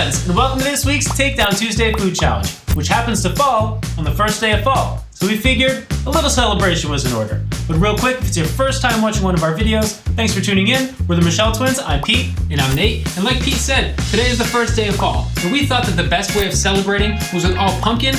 friends, and welcome to this week's Takedown Tuesday Food Challenge, which happens to fall on the first day of fall. So we figured a little celebration was in order. But real quick, if it's your first time watching one of our videos, thanks for tuning in. We're the Michelle Twins. I'm Pete. And I'm Nate. And like Pete said, today is the first day of fall. And we thought that the best way of celebrating was with all pumpkin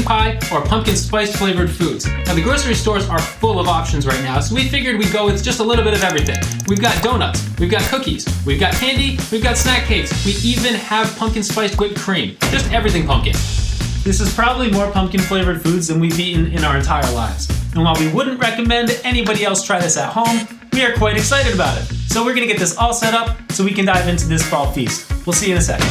pie, or pumpkin spice flavored foods. Now the grocery stores are full of options right now, so we figured we'd go with just a little bit of everything. We've got donuts, we've got cookies, we've got candy, we've got snack cakes. We even have pumpkin spiced whipped cream. Just everything pumpkin. This is probably more pumpkin flavored foods than we've eaten in our entire lives. And while we wouldn't recommend anybody else try this at home, we are quite excited about it. So we're gonna get this all set up so we can dive into this fall feast. We'll see you in a second.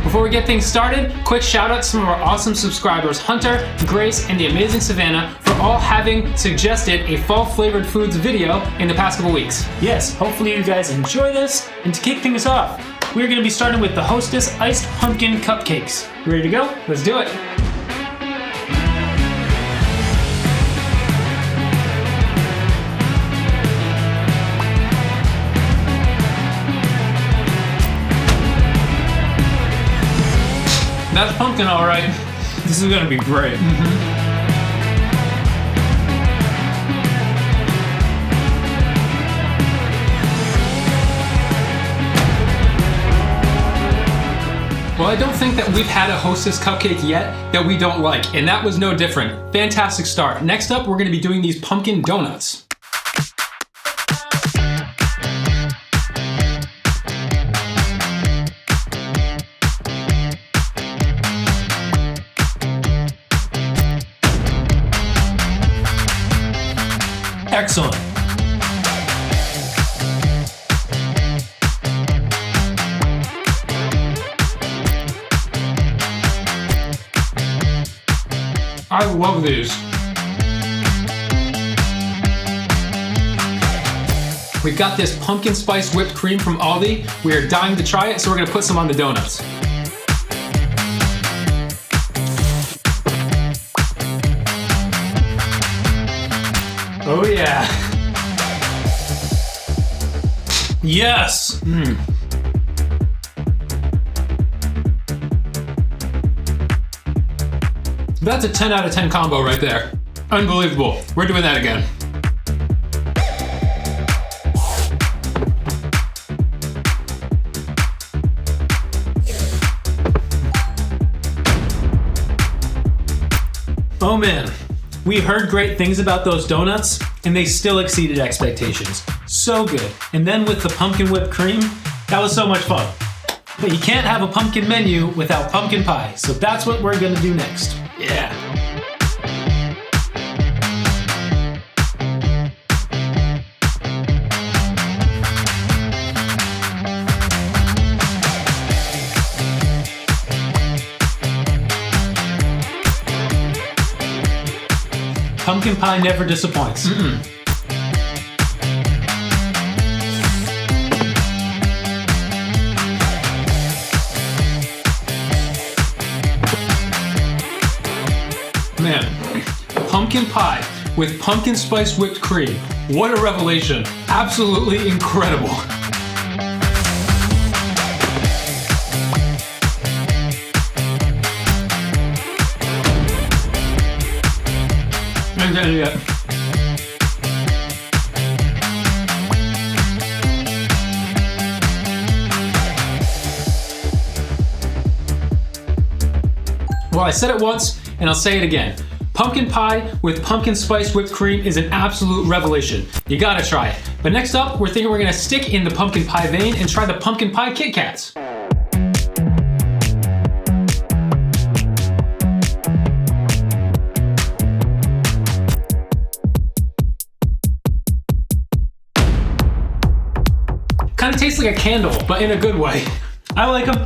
Before we get things started, quick shout out to some of our awesome subscribers, Hunter, Grace, and the amazing Savannah, for all having suggested a fall flavored foods video in the past couple weeks. Yes, hopefully you guys enjoy this. And to kick things off, we're gonna be starting with the Hostess Iced Pumpkin Cupcakes. You ready to go? Let's do it. That's pumpkin, all right. This is gonna be great. Well, I don't think that we've had a Hostess cupcake yet that we don't like, and that was no different. Fantastic start. Next up, we're gonna be doing these pumpkin donuts. Excellent. I love these. We've got this pumpkin spice whipped cream from Aldi. We are dying to try it, so we're gonna put some on the donuts. Oh yeah. Yes. That's a 10 out of 10 combo right there. Unbelievable. We're doing that again. Oh man, we heard great things about those donuts, and they still exceeded expectations. So good. And then with the pumpkin whipped cream, that was so much fun. But you can't have a pumpkin menu without pumpkin pie, so that's what we're gonna do next. Yeah. Pumpkin pie never disappoints. Man, pumpkin pie with pumpkin spice whipped cream. What a revelation. Absolutely incredible. I'm getting it. Well, I said it once, and I'll say it again. Pumpkin pie with pumpkin spice whipped cream is an absolute revelation. You gotta try it. But next up, we're thinking we're gonna stick in the pumpkin pie vein and try the pumpkin pie Kit Kats. Kinda tastes like a candle, but in a good way. I like them.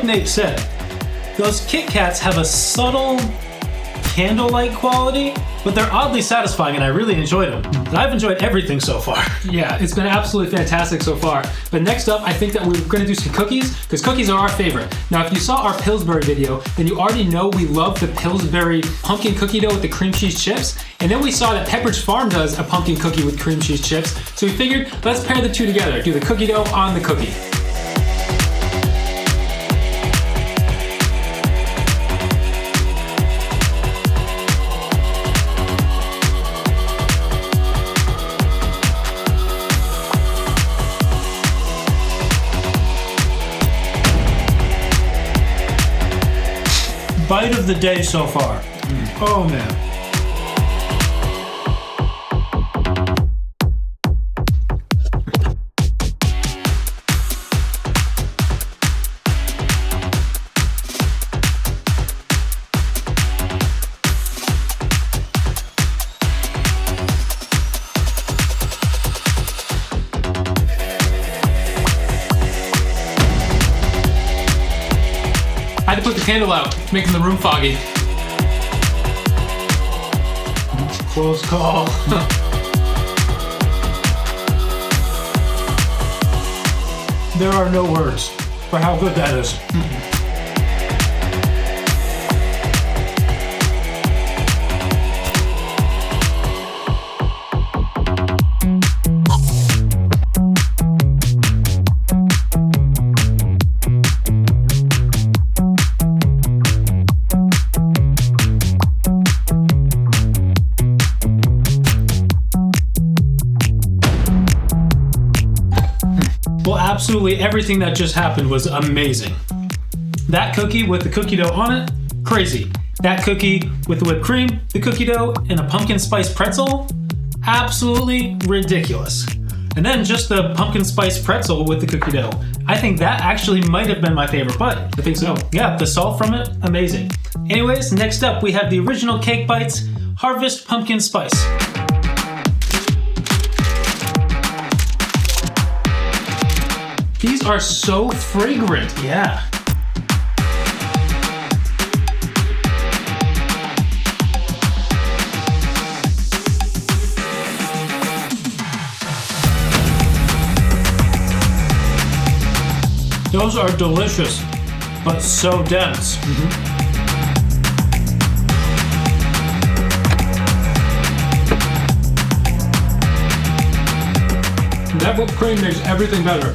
Nate said, those Kit Kats have a subtle candlelight quality, but they're oddly satisfying and I really enjoyed them. I've enjoyed everything so far. Yeah, it's been absolutely fantastic so far. But next up, I think that we're gonna do some cookies, because cookies are our favorite. Now, if you saw our Pillsbury video, then you already know we love the Pillsbury Pumpkin Cookie Dough with the cream cheese chips. And then we saw that Pepperidge Farm does a pumpkin cookie with cream cheese chips. So we figured, let's pair the two together. Do the cookie dough on the cookie. Bite of the day so far. Oh man. I had to put the candle out, making the room foggy. Close call. There are no words for how good that is. Well, absolutely everything that just happened was amazing. That cookie with the cookie dough on it, crazy. That cookie with the whipped cream, the cookie dough, and a pumpkin spice pretzel, absolutely ridiculous. And then just the pumpkin spice pretzel with the cookie dough. I think that actually might have been my favorite bite. I think so. Yeah, the salt from it, amazing. Anyways, next up we have the original Cake Bites Harvest Pumpkin Spice. These are so fragrant. Yeah. Those are delicious, but so dense. That whipped cream makes everything better.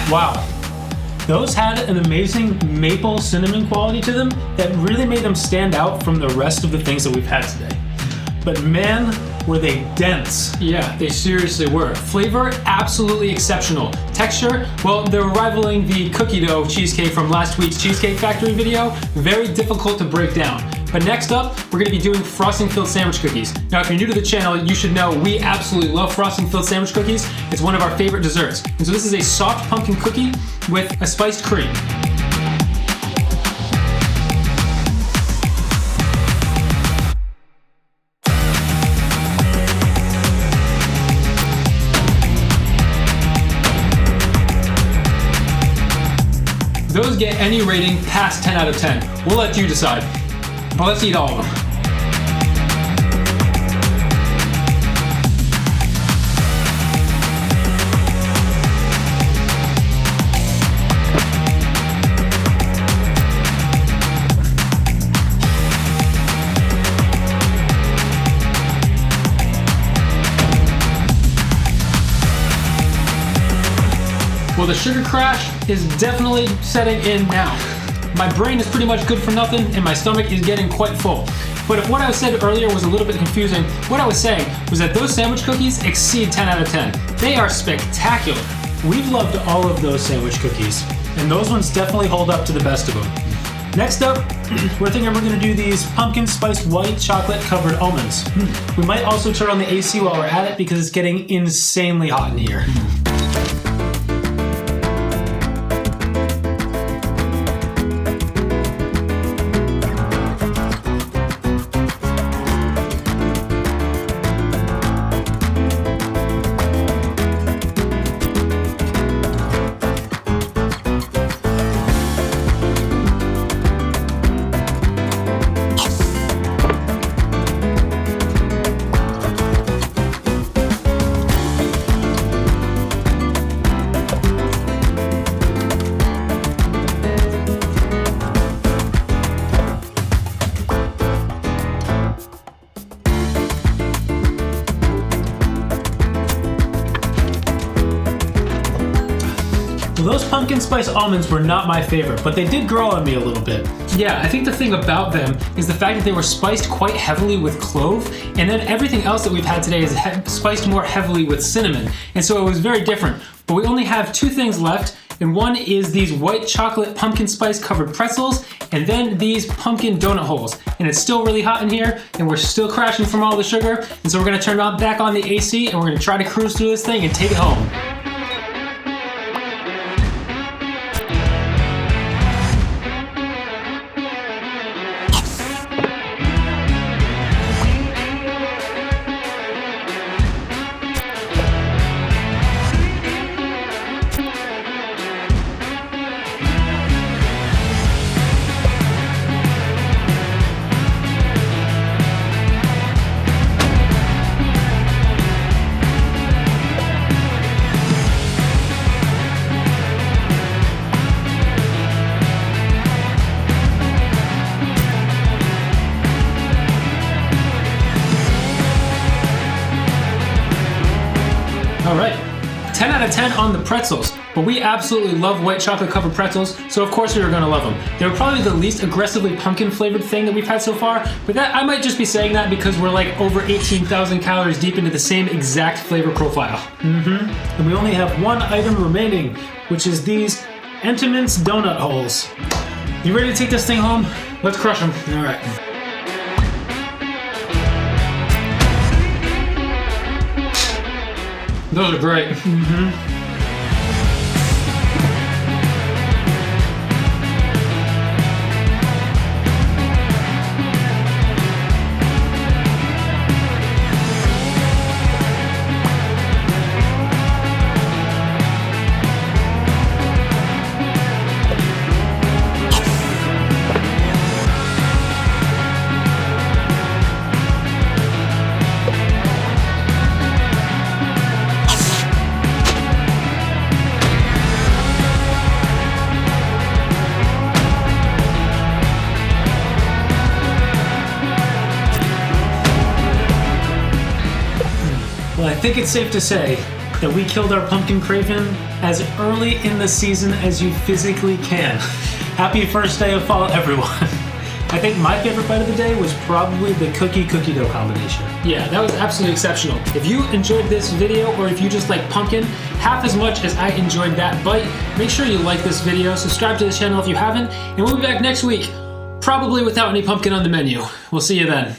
Wow. Those had an amazing maple cinnamon quality to them that really made them stand out from the rest of the things that we've had today. But man, were they dense. Yeah, they seriously were. Flavor, absolutely exceptional. Texture, well, they were rivaling the cookie dough cheesecake from last week's Cheesecake Factory video. Very difficult to break down. But next up, we're gonna be doing frosting-filled sandwich cookies. Now, if you're new to the channel, you should know we absolutely love frosting-filled sandwich cookies. It's one of our favorite desserts. And so this is a soft pumpkin cookie with a spiced cream. Those get any rating past 10 out of 10. We'll let you decide. But let's eat all of them. Well, the sugar crash is definitely setting in now. My brain is pretty much good for nothing and my stomach is getting quite full. But if what I said earlier was a little bit confusing, what I was saying was that those sandwich cookies exceed 10 out of 10. They are spectacular. We've loved all of those sandwich cookies, and those ones definitely hold up to the best of them. Next up, we're thinking we're gonna do these pumpkin spice white chocolate covered almonds. We might also turn on the AC while we're at it because it's getting insanely hot in here. pumpkin spice almonds were not my favorite, but they did grow on me a little bit. Yeah, I think the thing about them is the fact that they were spiced quite heavily with clove, and then everything else that we've had today is spiced more heavily with cinnamon, and so it was very different. But we only have two things left, and one is these white chocolate pumpkin spice covered pretzels, and then these pumpkin donut holes. And it's still really hot in here, and we're still crashing from all the sugar, and so we're gonna turn back on the AC, and we're gonna try to cruise through this thing and take it home. All right, 10 out of 10 on the pretzels, but we absolutely love white chocolate covered pretzels, so of course we were gonna love them. They were probably the least aggressively pumpkin flavored thing that we've had so far, but that I might just be saying that because we're like over 18,000 calories deep into the same exact flavor profile. And we only have one item remaining, which is these Entenmann's donut holes. You ready to take this thing home? Let's crush them. All right. Those are great. Well, I think it's safe to say that we killed our pumpkin craving as early in the season as you physically can. Happy first day of fall, everyone. I think my favorite bite of the day was probably the cookie dough combination. Yeah, that was absolutely exceptional. If you enjoyed this video, or if you just like pumpkin half as much as I enjoyed that bite, make sure you like this video, subscribe to the channel if you haven't, and we'll be back next week, probably without any pumpkin on the menu. We'll see you then.